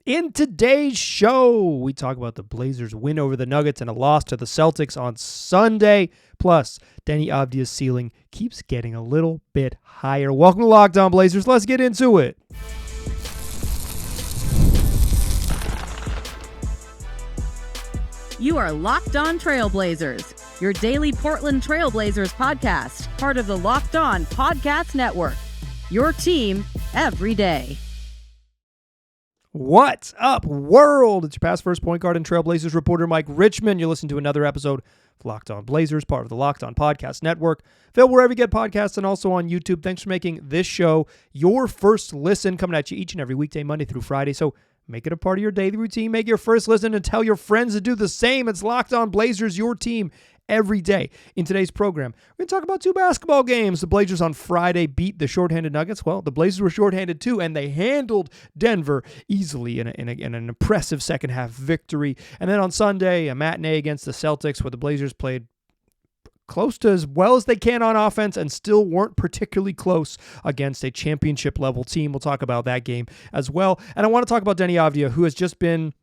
In today's show, we talk about the Blazers' win over the Nuggets and a loss to the Celtics on Sunday. Plus, Deni Avdija's ceiling keeps getting a little bit higher. Welcome to Locked On Blazers. Let's get into it. You are Locked On Trailblazers, your daily Portland Trailblazers podcast, part of the Locked On Podcast Network. Your team every day. What's up, world? It's your past first point guard and Trailblazers reporter, Mike Richmond. You're listening to another episode of Locked On Blazers, part of the Locked On Podcast Network. Available wherever you get podcasts and also on YouTube. Thanks for making this show your first listen, coming at you each and every weekday, Monday through Friday. So make it a part of your daily routine. Make your first listen and tell your friends to do the same. It's Locked On Blazers, your team every day. In today's program, we're going to talk about two basketball games. The Blazers on Friday beat the shorthanded Nuggets. Well, the Blazers were shorthanded too, and they handled Denver easily in an impressive second half victory. And then on Sunday, a matinee against the Celtics where the Blazers played close to as well as they can on offense and still weren't particularly close against a championship level team. We'll talk about that game as well. And I want to talk about Deni Avdija, who has just been...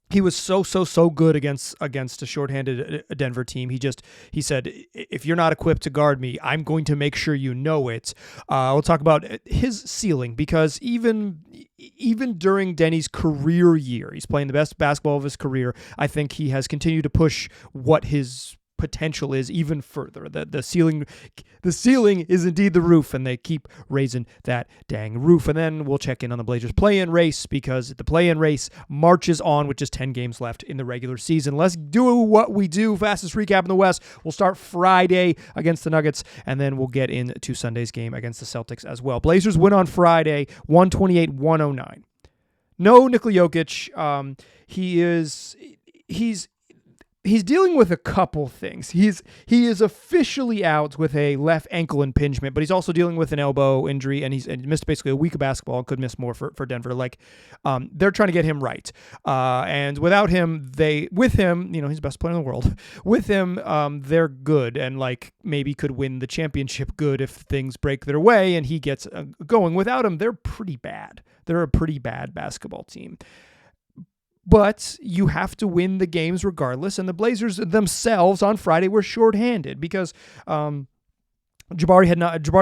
He was so good against a shorthanded Denver team. He said, if you're not equipped to guard me, I'm going to make sure you know it. We'll talk about his ceiling because even during Deni's career year, he's playing the best basketball of his career. I think he has continued to push what his potential is even further. The ceiling is indeed the roof, and they keep raising that dang roof. And then we'll check in on the Blazers play-in race because the play-in race marches on with just 10 games left in the regular season. Let's do what we do. Fastest recap in the West. We'll start Friday against the Nuggets, and then we'll get into Sunday's game against the Celtics as well. Blazers win on Friday, 128-109. No Nikola Jokic. He's dealing with a couple things. He is officially out with a left ankle impingement, but he's also dealing with an elbow injury, and he missed basically a week of basketball and could miss more for Denver. They're trying to get him right. And with him, he's the best player in the world. With him, they're good and maybe could win the championship good if things break their way and he gets going. Without him, they're pretty bad. They're a pretty bad basketball team. But you have to win the games regardless, and the Blazers themselves on Friday were shorthanded because Jabari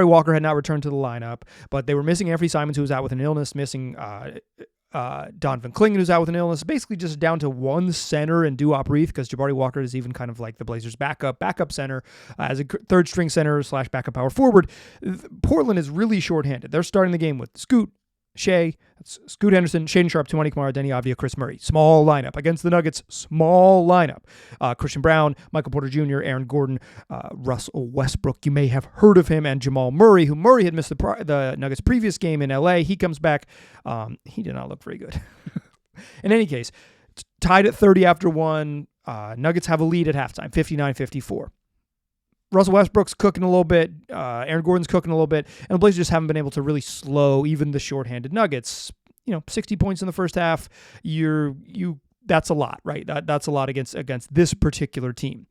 Walker had not returned to the lineup, but they were missing Anthony Simons, who was out with an illness, missing Donovan Clingan, who's out with an illness, basically just down to one center and Duop Reith, because Jabari Walker is even kind of like the Blazers' backup center as a third-string center / backup power forward. Portland is really shorthanded. They're starting the game with Scoot Henderson, Shaedon Sharpe, Toumani Camara, Deni Avdija, Chris Murray. Small lineup. Against the Nuggets, small lineup. Christian Brown, Michael Porter Jr., Aaron Gordon, Russell Westbrook. You may have heard of him, and Jamal Murray, who Murray had missed the Nuggets' previous game in L.A. He comes back. He did not look very good. In any case, tied at 30 after one. Nuggets have a lead at halftime, 59-54. Russell Westbrook's cooking a little bit. Aaron Gordon's cooking a little bit. And the Blazers just haven't been able to really slow even the shorthanded Nuggets. 60 points in the first half. That's a lot, right? That's a lot against this particular team.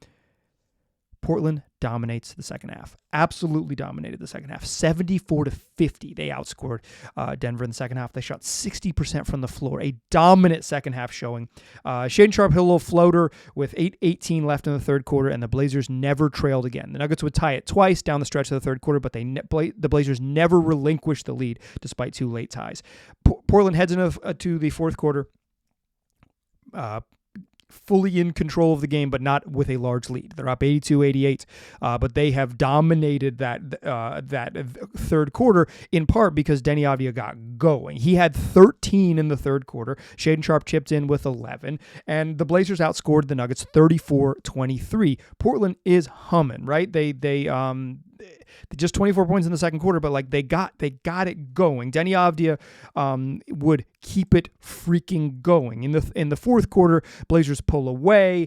Portland dominates the second half. Absolutely dominated the second half. 74-50. They outscored Denver in the second half. They shot 60% from the floor. A dominant second half showing. Shaedon Sharpe hit a little floater with 8:18 left in the third quarter, and the Blazers never trailed again. The Nuggets would tie it twice down the stretch of the third quarter, but the Blazers never relinquished the lead despite two late ties. Portland heads into the fourth quarter. Fully in control of the game, but not with a large lead. They're up 82-88, but they have dominated that third quarter in part because Deni Avdija got going. He had 13 in the third quarter. Shaedon Sharpe chipped in with 11, and the Blazers outscored the Nuggets 34-23. Portland is humming, right? They just 24 points in the second quarter, but they got it going. Deni Avdija would keep it freaking going. In the fourth quarter, Blazers pull away.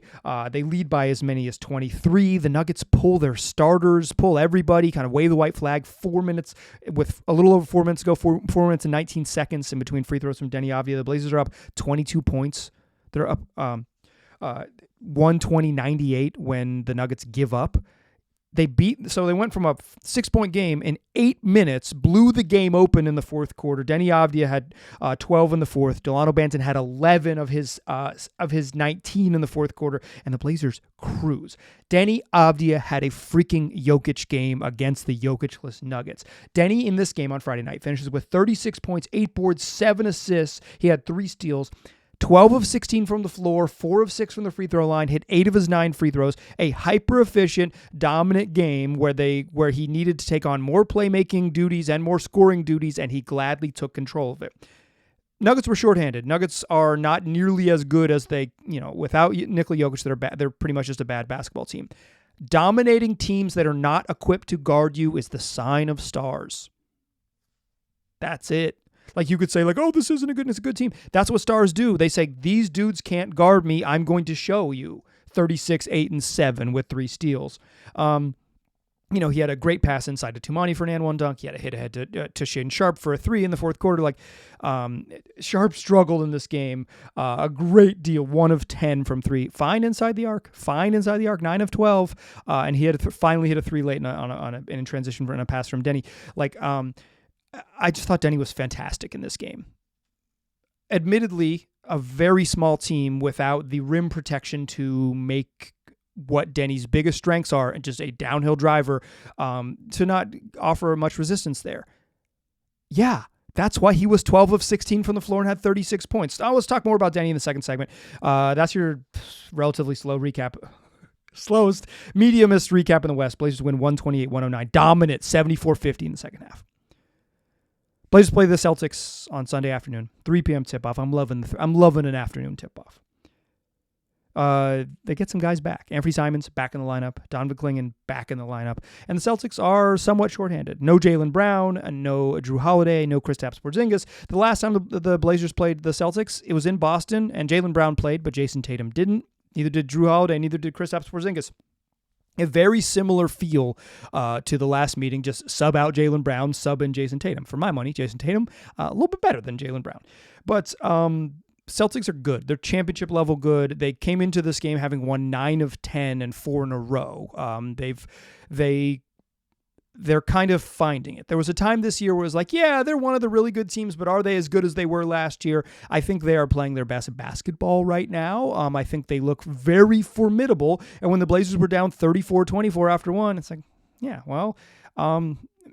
They lead by as many as 23. The Nuggets pull their starters, pull everybody, kind of wave the white flag. 4 minutes, with a little over 4 minutes to go, 4 minutes and 19 seconds in between free throws from Deni Avdija. The Blazers are up 22 points. They're up 120-98 when the Nuggets give up. They went from a 6-point game in 8 minutes, blew the game open in the fourth quarter. Deni Avdija had 12 in the fourth. Delano Banton had 11 of his 19 in the fourth quarter, and the Blazers cruise. Deni Avdija had a freaking Jokic game against the Jokic-less Nuggets. Deni in this game on Friday night finishes with 36 points, 8 boards, 7 assists. He had 3 steals. 12 of 16 from the floor, 4 of 6 from the free throw line, hit 8 of his 9 free throws, a hyper-efficient, dominant game where he needed to take on more playmaking duties and more scoring duties, and he gladly took control of it. Nuggets were shorthanded. Nuggets are not nearly as good as they, without Nikola Jokic, they're pretty much just a bad basketball team. Dominating teams that are not equipped to guard you is the sign of stars. That's it. Like you could say, like, oh, this isn't it's a good team. That's what stars do. They say, these dudes can't guard me. I'm going to show you. 36, 8, and 7 with 3 steals. He had a great pass inside to Tumani for an and one dunk. He had a hit ahead to Shaedon Sharpe for a 3 in the fourth quarter. Sharpe struggled in this game a great deal. 1 of 10 from 3. Fine inside the arc. 9 of 12. And he had finally hit a 3 late in transition for a pass from Deni. I just thought Deni was fantastic in this game. Admittedly, a very small team without the rim protection to make what Denny's biggest strengths are, and just a downhill driver, to not offer much resistance there. Yeah, that's why he was 12 of 16 from the floor and had 36 points. Let's talk more about Deni in the second segment. That's your relatively slow recap. Slowest, mediumist recap in the West. Blazers win 128-109. Dominant, 74-50 in the second half. Blazers play the Celtics on Sunday afternoon, 3 p.m. tip-off. I'm loving an afternoon tip-off. They get some guys back. Anthony Simons back in the lineup. Donovan Clingan back in the lineup. And the Celtics are somewhat shorthanded. No Jaylen Brown, no Drew Holiday, no Kristaps Porzingis. The last time the Blazers played the Celtics, it was in Boston, and Jaylen Brown played, but Jason Tatum didn't. Neither did Drew Holiday, neither did Kristaps Porzingis. A very similar feel to the last meeting, just sub out Jaylen Brown, sub in Jason Tatum. For my money, Jason Tatum, a little bit better than Jaylen Brown. But Celtics are good. They're championship level good. They came into this game having won 9 of 10 and 4 in a row. They're kind of finding it. There was a time this year where it was like, yeah, they're one of the really good teams, but are they as good as they were last year? I think they are playing their best basketball right now. I think they look very formidable. And when the Blazers were down 34-24 after 1, it's like, yeah, well,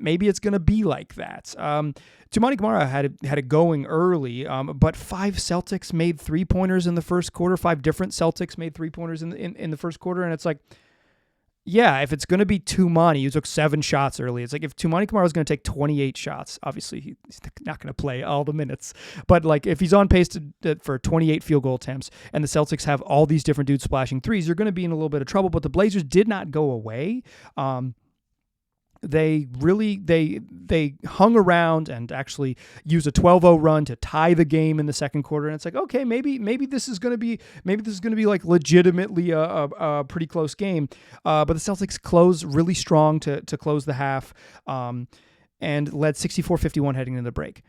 maybe it's going to be like that. Tumani Camara had it going early, but 5 Celtics made 3-pointers in the first quarter. 5 different Celtics made 3-pointers in the first quarter, and it's like, yeah, if it's going to be Tumani, who took 7 shots early, it's like if Tumani Camara is going to take 28 shots, obviously he's not going to play all the minutes, but like if he's on pace for 28 field goal attempts and the Celtics have all these different dudes splashing threes, you're going to be in a little bit of trouble. But the Blazers did not go away. They hung around and actually used a 12-0 run to tie the game in the second quarter. And it's like, okay, maybe this is going to be like legitimately a pretty close game. But the Celtics closed really strong to close the half, and led 64-51 heading into the break.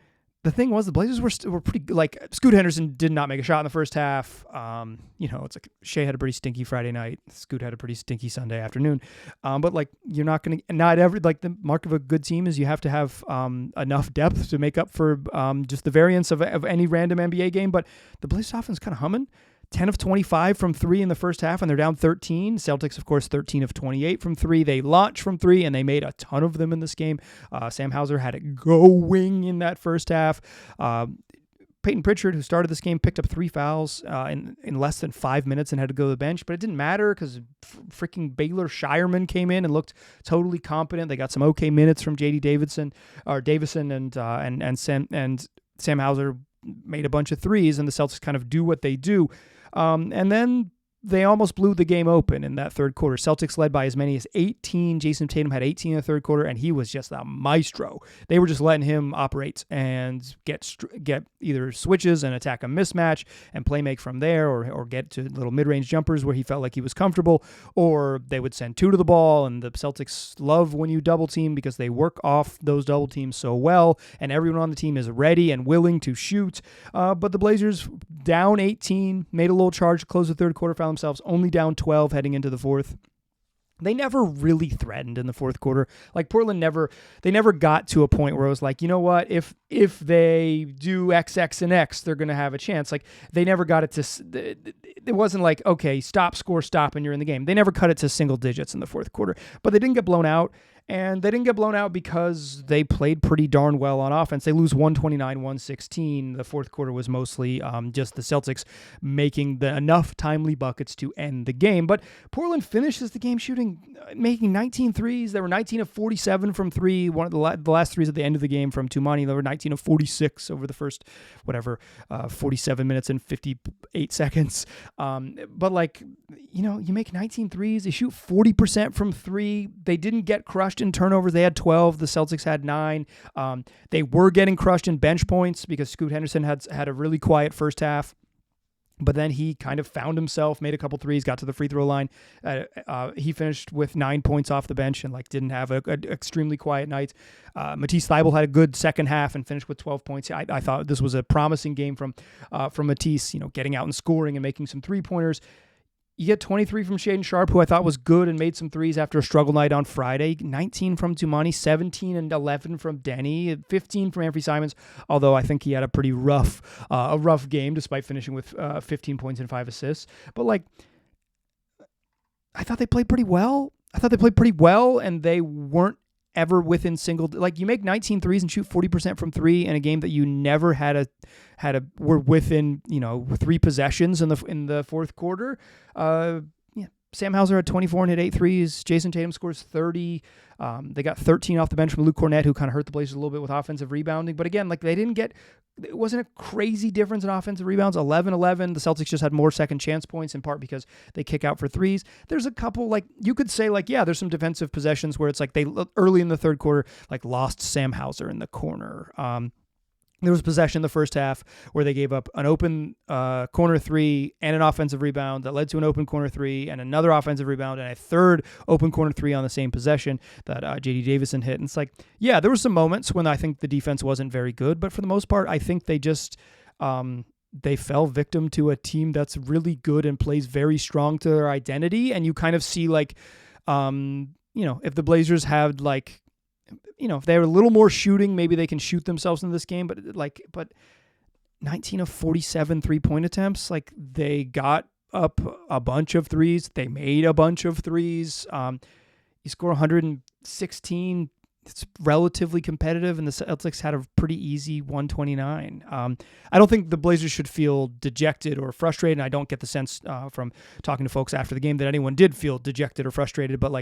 The thing was, the Blazers were pretty, like, Scoot Henderson did not make a shot in the first half. It's like Shea had a pretty stinky Friday night. Scoot had a pretty stinky Sunday afternoon. But like, you're not going to, the mark of a good team is you have to have enough depth to make up for just the variance of any random NBA game. But the Blazers offense kind of humming. 10 of 25 from 3 in the first half, and they're down 13. Celtics, of course, 13 of 28 from 3. They launched from 3, and they made a ton of them in this game. Sam Hauser had it going in that first half. Peyton Pritchard, who started this game, picked up 3 fouls in less than 5 minutes and had to go to the bench, but it didn't matter because freaking Baylor Shireman came in and looked totally competent. They got some okay minutes from J.D. Davison, and Sam Hauser made a bunch of threes, and the Celtics kind of do what they do. And then they almost blew the game open in that third quarter. Celtics led by as many as 18. Jason Tatum had 18 in the third quarter, and he was just a maestro. They were just letting him operate and get either switches and attack a mismatch and play make from there, or get to little mid-range jumpers where he felt like he was comfortable, or they would send 2 to the ball, and the Celtics love when you double team because they work off those double teams so well, and everyone on the team is ready and willing to shoot. But the Blazers, down 18, made a little charge to close the third quarter, found themselves only down 12 heading into the fourth. they never really threatened in the fourth quarter. Like Portland they never got to a point where it was like, you know what, if they do X, X, and X, they're going to have a chance. Like they never got it to, it wasn't like, okay, score, stop, and you're in the game. They never cut it to single digits in the fourth quarter, but they didn't get blown out. And they didn't get blown out because they played pretty darn well on offense. They lose 129-116. The fourth quarter was mostly just the Celtics making enough timely buckets to end the game. But Portland finishes the game making 19 threes. They were 19 of 47 from three. One of the last threes at the end of the game from Tumani. They were 19 of 46 over the first, 47 minutes and 58 seconds. But like, you make 19 threes. They shoot 40% from three. They didn't get crushed in turnovers. They had 12. The Celtics had 9. They were getting crushed in bench points because Scoot Henderson had a really quiet first half. But then he kind of found himself, made a couple threes, got to the free throw line. He finished with 9 points off the bench and didn't have an extremely quiet night. Matisse Thybulle had a good second half and finished with 12 points. I thought this was a promising game from Matisse, getting out and scoring and making some 3-pointers. You get 23 from Shaedon Sharpe, who I thought was good and made some threes after a struggle night on Friday. 19 from Tumani, 17 and 11 from Deni, 15 from Anfernee Simons, although I think he had a pretty rough game despite finishing with 15 points and 5 assists. But I thought they played pretty well. And they weren't ever within single, you make 19 threes and shoot 40% from three in a game that you never were within, 3 possessions in the fourth quarter. Sam Hauser had 24 and hit 8 threes. Jason Tatum scores 30. They got 13 off the bench from Luke Cornett, who kind of hurt the Blazers a little bit with offensive rebounding. But again, it wasn't a crazy difference in offensive rebounds. 11-11. The Celtics just had more second chance points, in part because they kick out for threes. There's a couple, you could say, there's some defensive possessions where it's they early in the third quarter, lost Sam Hauser in the corner. There was possession in the first half where they gave up an open corner 3 and an offensive rebound that led to an open corner 3 and another offensive rebound and a third open corner 3 on the same possession that J.D. Davison hit. And it's there were some moments when I think the defense wasn't very good, but for the most part, I think they just they fell victim to a team that's really good and plays very strong to their identity. And you kind of see if the Blazers had if they were a little more shooting, maybe they can shoot themselves in this game. But 19 of 47 3-point attempts, they got up a bunch of threes. They made a bunch of threes. You score 116. It's relatively competitive, and the Celtics had a pretty easy 129. I don't think the Blazers should feel dejected or frustrated, and I don't get the sense from talking to folks after the game that anyone did feel dejected or frustrated, but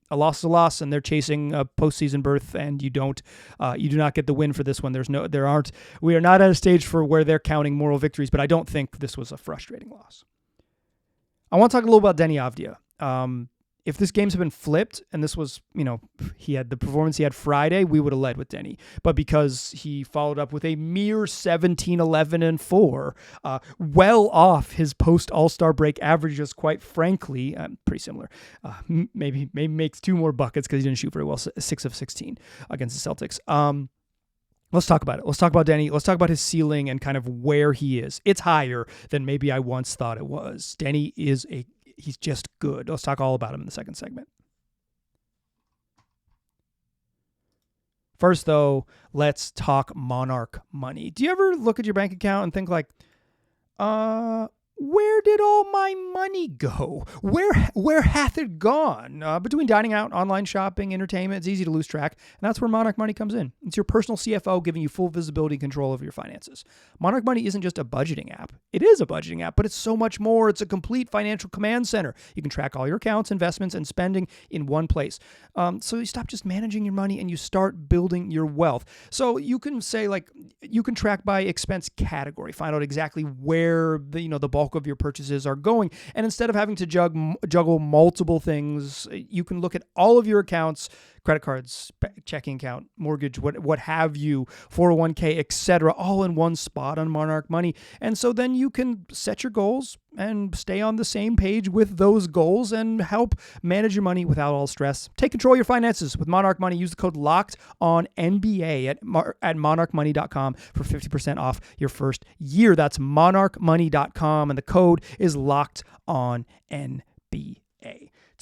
a loss is a loss, and they're chasing a postseason berth, and you do not get the win for this one. We are not at a stage for where they're counting moral victories, but I don't think this was a frustrating loss. I want to talk a little about Deni Avdija. If this game's been flipped and this was, he had the performance he had Friday, we would have led with Deni. But because he followed up with a mere 17, 11, and 4, well off his post-All-Star break averages, quite frankly, pretty similar. Maybe makes 2 more buckets because he didn't shoot very well, 6 of 16 against the Celtics. Let's talk about it. Let's talk about Deni. Let's talk about his ceiling and kind of where he is. It's higher than maybe I once thought it was. Deni he's just good. Let's talk all about him in the second segment. First, though, let's talk Monarch money. Do you ever look at your bank account and think where did all my money go? Where hath it gone? Between dining out, online shopping, entertainment, it's easy to lose track, and that's where Monarch Money comes in. It's your personal CFO giving you full visibility and control over your finances. Monarch Money isn't just a budgeting app. It is a budgeting app, but it's so much more. It's a complete financial command center. You can track all your accounts, investments, and spending in one place. So you stop just managing your money and you start building your wealth. So you can say you can track by expense category, find out exactly where the bulk of your purchases are going. And instead of having to juggle multiple things, you can look at all of your accounts, credit cards, checking account, mortgage, what have you, 401k, etc., all in one spot on Monarch Money. And so then you can set your goals and stay on the same page with those goals and help manage your money without all stress. Take control of your finances with Monarch Money. Use the code LOCKEDONNBA at monarchmoney.com for 50% off your first year. That's monarchmoney.com, and the code is LOCKEDONNBA.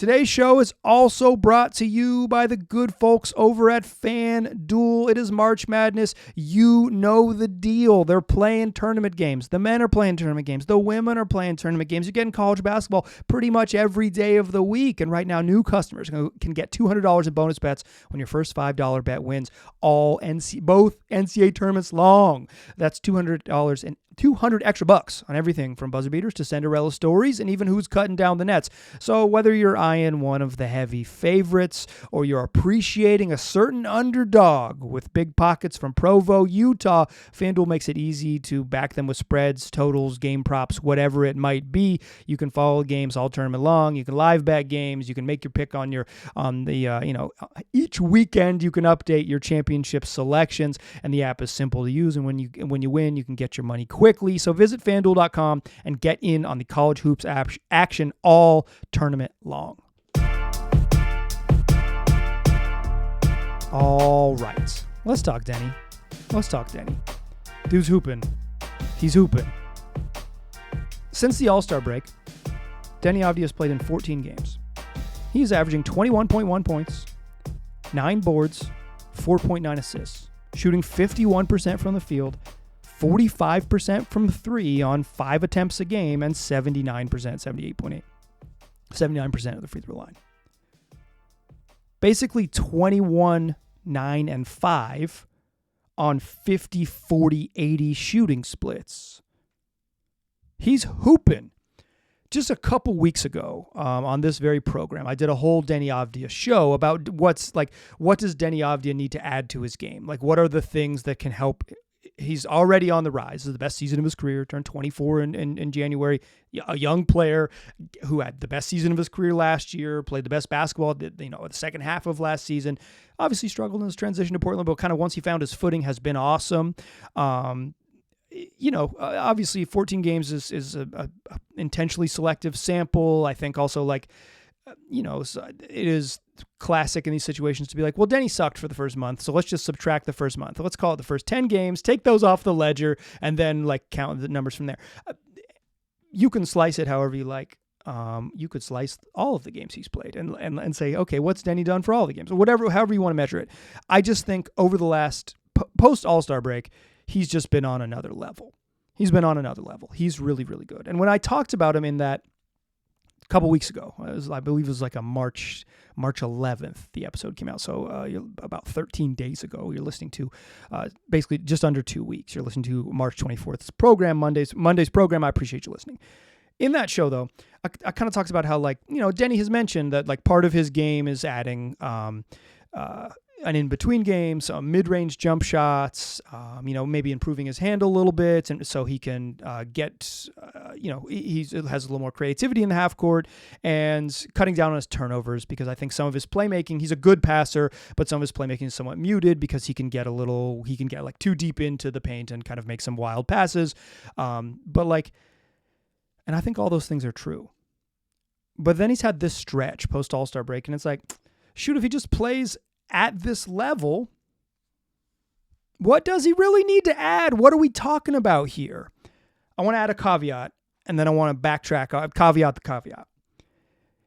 Today's show is also brought to you by the good folks over at FanDuel. It is March Madness. You know the deal. They're playing tournament games. The men are playing tournament games. The women are playing tournament games. You're getting college basketball pretty much every day of the week. And right now, new customers can get $200 in bonus bets when your first $5 bet wins both NCAA tournaments long. That's $200 and 200 extra bucks on everything from buzzer beaters to Cinderella stories and even who's cutting down the nets. So whether you're eyeing one of the heavy favorites or you're appreciating a certain underdog with big pockets from Provo, Utah, FanDuel makes it easy to back them with spreads, totals, game props, whatever it might be. You can follow games all tournament long. You can live bet games. You can make your pick each weekend you can update your championship selections, and the app is simple to use. And when you win, you can get your money quickly. So visit FanDuel.com and get in on the college hoops action all tournament long. All right. Let's talk Deni. Dude's hooping. He's hooping. Since the All-Star break, Deni Avdija has played in 14 games. He's averaging 21.1 points, 9 boards, 4.9 assists, shooting 51% from the field, 45% from 3 on 5 attempts a game, and 79% of the free throw line. Basically 21, 9, and 5 on 50, 40, 80 shooting splits. He's hooping. Just a couple weeks ago on this very program, I did a whole Deni Avdija show about what does Deni Avdija need to add to his game? Like, what are the things that can help? He's already on the rise. This is the best season of his career. Turned 24 in January. A young player who had the best season of his career last year, played the best basketball, the second half of last season. Obviously struggled in his transition to Portland, but kind of once he found his footing has been awesome. Obviously 14 games is a intentionally selective sample. I think also it is classic in these situations to be like, well, Deni sucked for the first month, so let's just subtract the first month. Let's call it the first 10 games, take those off the ledger, and then count the numbers from there. You can slice it however you like. You could slice all of the games he's played and say, okay, what's Deni done for all the games? Or however you want to measure it. I just think over the last post All-Star break, he's just been on another level. He's really, really good. And when I talked about him in that a couple weeks ago, I believe it was like a March 11th, the episode came out. So about 13 days ago, you're listening to basically just under 2 weeks. You're listening to March 24th's program, Monday's program. I appreciate you listening. In that show, though, I kind of talks about how, Deni has mentioned that, part of his game is adding an in-between game, some mid-range jump shots, maybe improving his handle a little bit, and so he can he has a little more creativity in the half court, and cutting down on his turnovers, because I think some of his playmaking, he's a good passer, but some of his playmaking is somewhat muted because he can get too deep into the paint and kind of make some wild passes. And I think all those things are true. But then he's had this stretch post All-Star break, and it's like, shoot, if he just plays at this level, what does he really need to add? What are we talking about here? I want to add a caveat, and then I want to backtrack. Caveat the caveat.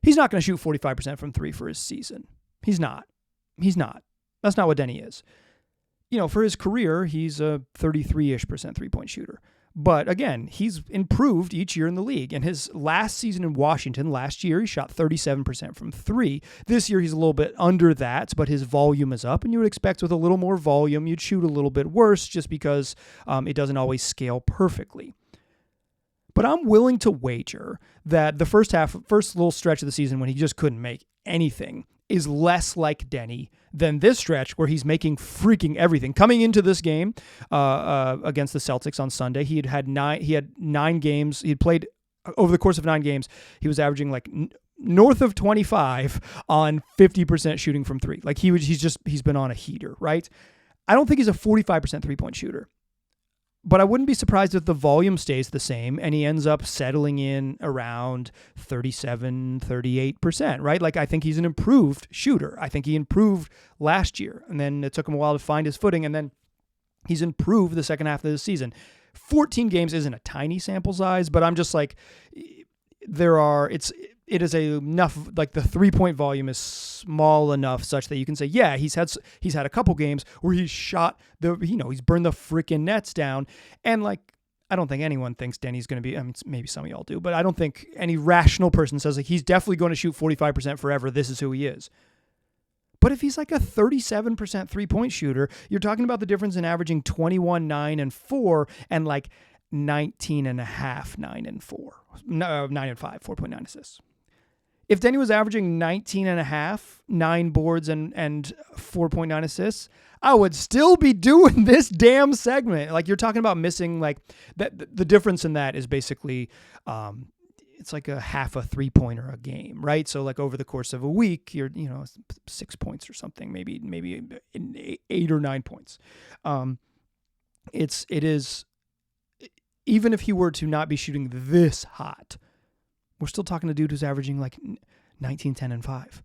He's not going to shoot 45% from 3 for his season. He's not. That's not what Deni is. For his career, he's a 33-ish% three-point shooter. But again, he's improved each year in the league. And his last season in Washington, last year, he shot 37% from 3. This year, he's a little bit under that, but his volume is up. And you would expect with a little more volume, you'd shoot a little bit worse just because it doesn't always scale perfectly. But I'm willing to wager that the first little stretch of the season when he just couldn't make anything is less like Deni than this stretch where he's making freaking everything. Coming into this game against the Celtics on Sunday, he had 9 games. He had played over the course of 9 games. He was averaging north of 25 on 50% shooting from 3. He's been on a heater, right? I don't think he's a 45% three-point shooter. But I wouldn't be surprised if the volume stays the same and he ends up settling in around 37, 38%, right? I think he's an improved shooter. I think he improved last year, and then it took him a while to find his footing, and then he's improved the second half of the season. 14 games isn't a tiny sample size, but I'm just it is enough, like the 3-point volume is small enough such that you can say, yeah, he's had a couple games where he's shot he's burned the freaking nets down. And like, I don't think anyone thinks Deni's going to be, I mean, maybe some of y'all do, but I don't think any rational person says like, he's definitely going to shoot 45% forever. This is who he is. But if he's like a 37% 3-point shooter, you're talking about the difference in averaging 21, 9, and 4 and like 19 and a half, 9 and 4. No, 9 and 5, 4.9 assists. If Deni was averaging 19 and a half, 9 boards and 4.9 assists, I would still be doing this damn segment. Like, you're talking about missing, like, that. The difference in that is basically, it's like a half a 3-pointer a game, right? So like over the course of a week, you're, 6 points or something, maybe 8 or 9 points. It is, even if he were to not be shooting this hot, we're still talking to a dude who's averaging like 19, 10, and 5.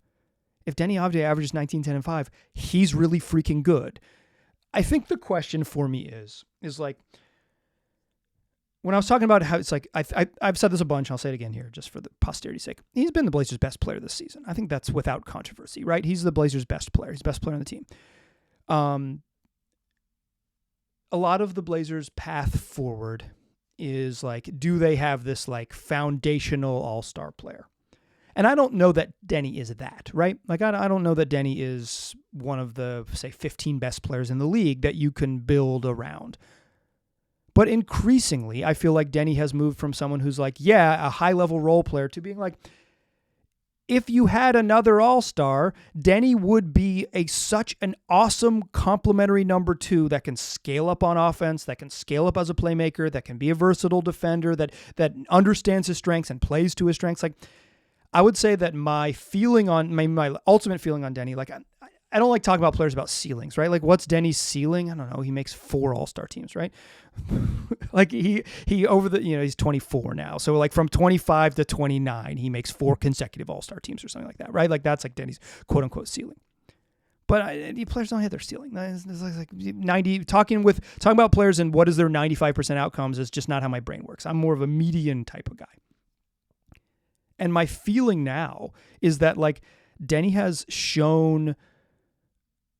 If Deni Avdija averages 19, 10, and 5, he's really freaking good. I think the question for me is like, when I was talking about how it's like, I've said this a bunch, I'll say it again here just for the posterity's sake. He's been the Blazers' best player this season. I think that's without controversy, right? He's the Blazers' best player. He's the best player on the team. A lot of the Blazers' path forward is like, do they have this like foundational all-star player? And I don't know that Deni is that, right? Like, I don't know that Deni is one of the, say, 15 best players in the league that you can build around. But increasingly, I feel like Deni has moved from someone who's like, yeah, a high-level role player to being like, if you had another all-star, Deni would be such an awesome complementary number 2 that can scale up on offense, that can scale up as a playmaker, that can be a versatile defender, that understands his strengths and plays to his strengths. Like, I would say that my feeling on my ultimate feeling on Deni, like, I don't like talking about players about ceilings, right? Like, what's Deni's ceiling? I don't know. He makes 4 all-star teams, right? Like he over the, he's 24 now. So like from 25 to 29, he makes 4 consecutive all-star teams or something like that, right? Like, that's like Deni's quote unquote ceiling. But players don't hit their ceiling. It's like 90, talking about players and what is their 95% outcomes is just not how my brain works. I'm more of a median type of guy. And my feeling now is that like Deni has shown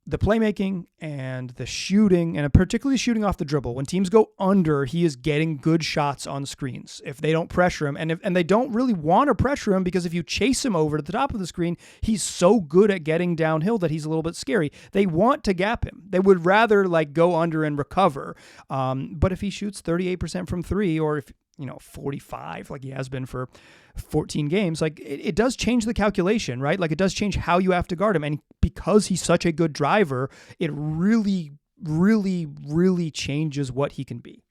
the playmaking and the shooting, and particularly shooting off the dribble. When teams go under, he is getting good shots on screens. If they don't pressure him, and they don't really want to pressure him, because if you chase him over to the top of the screen, he's so good at getting downhill that he's a little bit scary. They want to gap him. They would rather like go under and recover. But if he shoots 38% from 3, or if 45, like he has been for 14 games, like it does change the calculation, right? Like, it does change how you have to guard him. And because he's such a good driver, it really, really, really changes what he can be.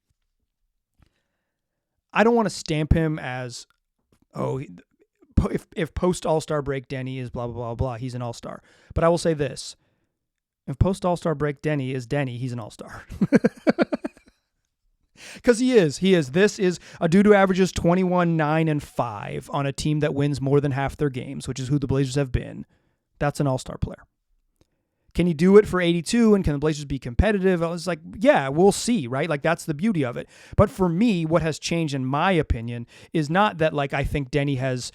I don't want to stamp him as, if post All-Star break Deni is blah, blah, blah, blah, he's an All-Star. But I will say this. If post All-Star break Deni is Deni, he's an All-Star. Because he is. This is a dude who averages 21, 9, and 5 on a team that wins more than half their games, which is who the Blazers have been. That's an all-star player. Can he do it for 82, and can the Blazers be competitive? I was like, yeah, we'll see, right? Like, that's the beauty of it. But for me, what has changed, in my opinion, is not that, like, I think Deni has,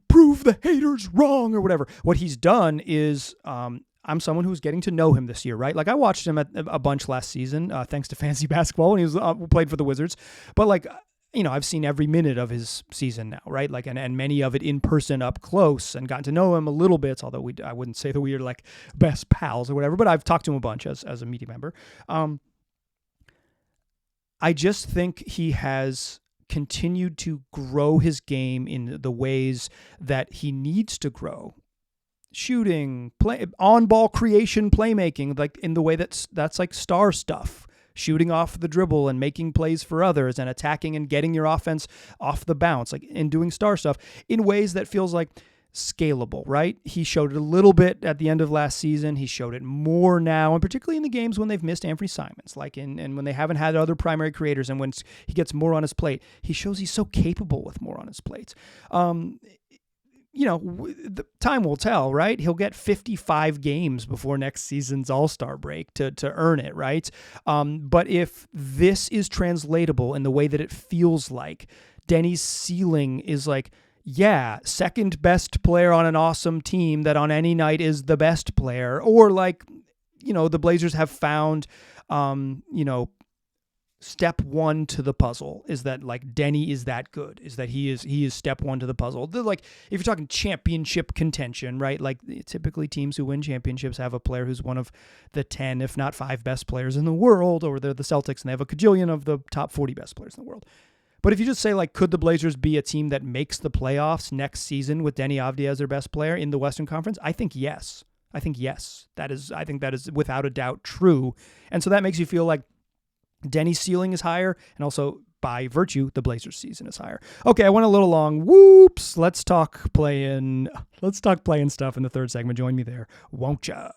prove the haters wrong or whatever. What he's done is, I'm someone who's getting to know him this year, right? Like, I watched him at a bunch last season, thanks to fantasy basketball when he was played for the Wizards. But like, I've seen every minute of his season now, right? Like, and many of it in person up close, and gotten to know him a little bit. Although I wouldn't say that we are like best pals or whatever, but I've talked to him a bunch as a media member. I just think he has continued to grow his game in the ways that he needs to grow. Shooting, on-ball creation, playmaking, like in the way that's like star stuff. Shooting off the dribble and making plays for others, and attacking and getting your offense off the bounce, like, and doing star stuff in ways that feels like scalable, right? He showed it a little bit at the end of last season. He showed it more now, and particularly in the games when they've missed Anthony Simons, like and when they haven't had other primary creators, and when he gets more on his plate, he shows he's so capable with more on his plate. The time will tell, right? He'll get 55 games before next season's All-Star break to earn it, right? But if this is translatable in the way that it feels like, Deni's ceiling is like, yeah, second best player on an awesome team that on any night is the best player, or like, the Blazers have found, step one to the puzzle is that like Deni is that good, is that he is step one to the puzzle. Like if you're talking championship contention, right? Like typically teams who win championships have a player who's one of the 10, if not 5 best players in the world, or they're the Celtics and they have a cajillion of the top 40 best players in the world. But if you just say like, could the Blazers be a team that makes the playoffs next season with Deni Avdija as their best player in the Western Conference? I think yes. I think that is without a doubt true. And so that makes you feel like Deni's ceiling is higher, and also by virtue, the Blazers season is higher. Okay, I went a little long. Whoops. Let's talk playing stuff in the third segment. Join me there, won't ya?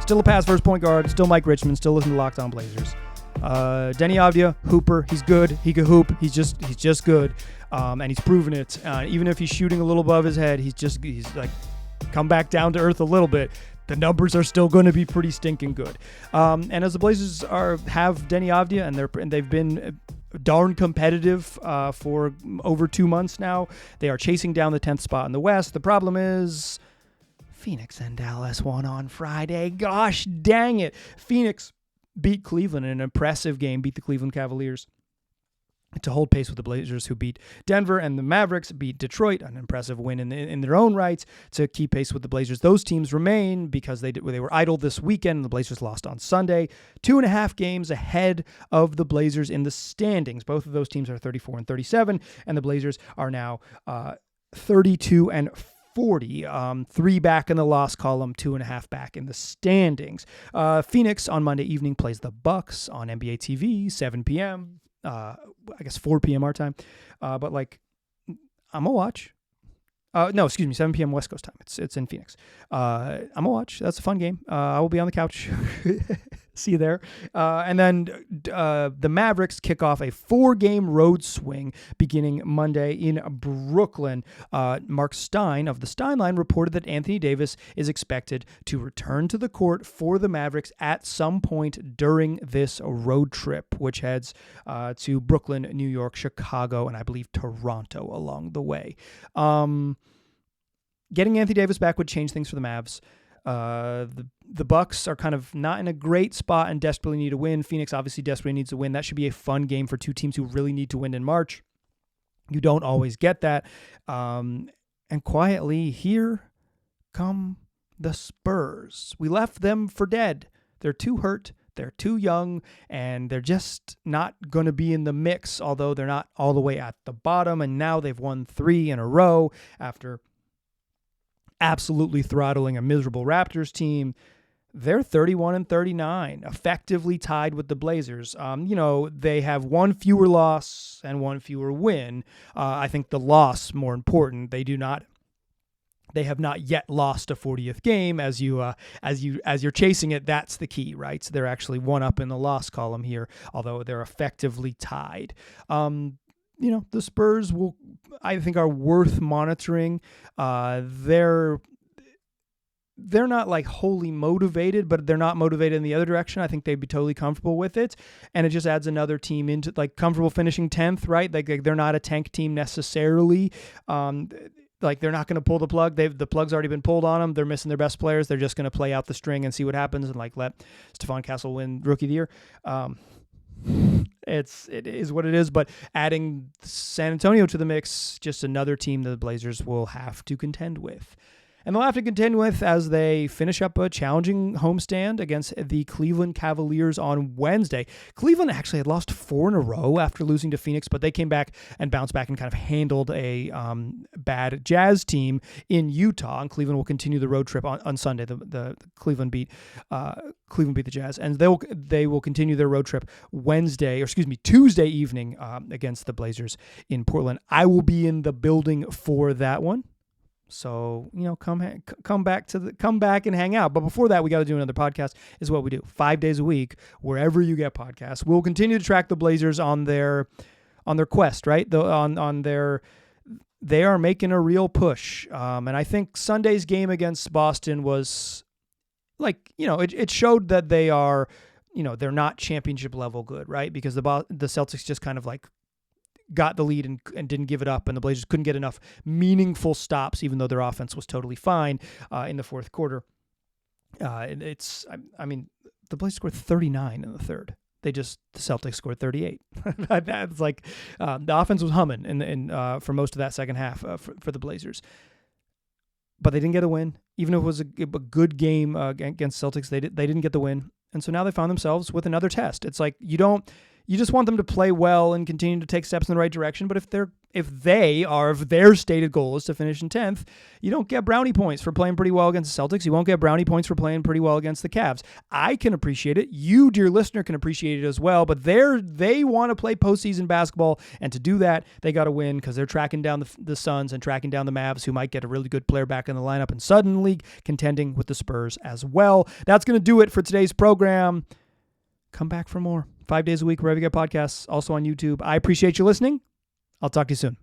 Still a pass first point guard. Still Mike Richmond. Still listen to Locked On Blazers. Deni Avdija, hooper. He's good. He can hoop. He's just good. And he's proven it. Even if he's shooting a little above his head, he's like come back down to earth a little bit. The numbers are still going to be pretty stinking good. And as the Blazers have Deni Avdija, and they've been darn competitive for over 2 months now. They are chasing down the 10th spot in the West. The problem is Phoenix and Dallas won on Friday. Gosh dang it. Phoenix beat Cleveland in an impressive game, beat the Cleveland Cavaliers to hold pace with the Blazers, who beat Denver, and the Mavericks beat Detroit, an impressive win in their own right to keep pace with the Blazers. Those teams remain because they were idle this weekend, and the Blazers lost on Sunday, 2.5 games ahead of the Blazers in the standings. Both of those teams are 34 and 37, and the Blazers are now 32 and 40, 3 back in the loss column, 2.5 back in the standings. Phoenix on Monday evening plays the Bucks on NBA TV, 7 p.m., I guess 4 p.m. our time. But like, I'm gonna watch. No, excuse me, 7 p.m. West Coast time. It's in Phoenix. I'm gonna watch. That's a fun game. I will be on the couch. See you there. And then the Mavericks kick off a 4-game road swing beginning Monday in Brooklyn. Mark Stein of the Stein Line reported that Anthony Davis is expected to return to the court for the Mavericks at some point during this road trip, which heads to Brooklyn, New York, Chicago, and I believe Toronto along the way. Getting Anthony Davis back would change things for the Mavs. The Bucks are kind of not in a great spot and desperately need to win. Phoenix obviously desperately needs to win. That should be a fun game for two teams who really need to win in March. You don't always get that. And quietly, here come the Spurs. We left them for dead. They're too hurt. They're too young, and they're just not going to be in the mix, although they're not all the way at the bottom. And now they've won 3 in a row after absolutely throttling a miserable Raptors team. They're 31 and 39, effectively tied with the Blazers. They have 1 fewer loss and 1 fewer win. I think the loss more important. They have not yet lost a 40th game. As you're chasing it, that's the key, right? So they're actually 1 up in the loss column here, although they're effectively tied. The Spurs I think are worth monitoring. They're not like wholly motivated, but they're not motivated in the other direction. I think they'd be totally comfortable with it. And it just adds another team into like comfortable finishing 10th, right? Like they're not a tank team necessarily. Like they're not going to pull the plug. The plug's already been pulled on them. They're missing their best players. They're just going to play out the string and see what happens and like let Stephon Castle win Rookie of the Year. It is what it is, but adding San Antonio to the mix, just another team that the Blazers will have to contend with. And they'll have to contend with as they finish up a challenging homestand against the Cleveland Cavaliers on Wednesday. Cleveland actually had lost 4 in a row after losing to Phoenix, but they came back and bounced back and kind of handled a bad Jazz team in Utah. And Cleveland will continue the road trip on Sunday. The Cleveland beat the Jazz, and they will continue their road trip Tuesday evening against the Blazers in Portland. I will be in the building for that one. So, come back and hang out. But before that, we got to do another podcast is what we do 5 days a week, wherever you get podcasts. We'll continue to track the Blazers on their quest, right? They are making a real push. And I think Sunday's game against Boston was like, it showed that they are, they're not championship level good, right? Because the Celtics just kind of like got the lead and didn't give it up, and the Blazers couldn't get enough meaningful stops, even though their offense was totally fine in the fourth quarter. The Blazers scored 39 in the third. The Celtics scored 38. That's like the offense was humming for most of that second half for the Blazers. But they didn't get a win. Even if it was a good game against Celtics, they didn't get the win. And so now they found themselves with another test. It's like you just want them to play well and continue to take steps in the right direction. But if their stated goal is to finish in 10th, you don't get brownie points for playing pretty well against the Celtics. You won't get brownie points for playing pretty well against the Cavs. I can appreciate it. You, dear listener, can appreciate it as well. But they want to play postseason basketball, and to do that, they got to win because they're tracking down the Suns and tracking down the Mavs, who might get a really good player back in the lineup and suddenly contending with the Spurs as well. That's going to do it for today's program. Come back for more. 5 days a week, wherever you get podcasts, also on YouTube. I appreciate you listening. I'll talk to you soon.